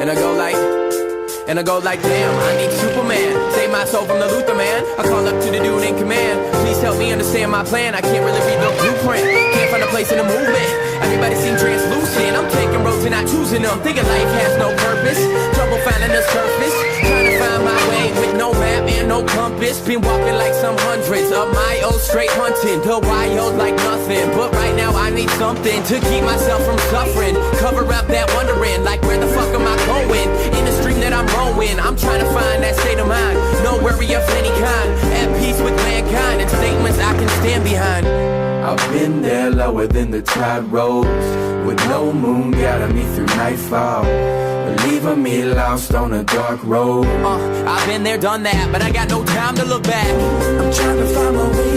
And I go like, damn, I need Superman. Save my soul from the Luther man. I call up to the dude in command. Please help me understand my plan. I can't really read the blueprint. Can't find a place in the movement. Everybody seems translucent. I'm taking roads and not choosing them. Thinking life has no purpose. Trouble finding the surface. Trying to find my way with no map and no compass. Been walking like some hundreds of miles straight hunting. The wild like nothing. But right now I need something to keep myself from suffering. Cover up that wondering. Like where the fuck am I going? In the stream that I'm rowing. I'm trying to find that state of mind. No worry of any kind. At peace with mankind. And statements I can stand behind. I've been there lower than the tide rose. With no moon guiding me through nightfall. Leaving me lost on a dark road. I've been there, done that, but I got no time to look back. I'm trying to find my way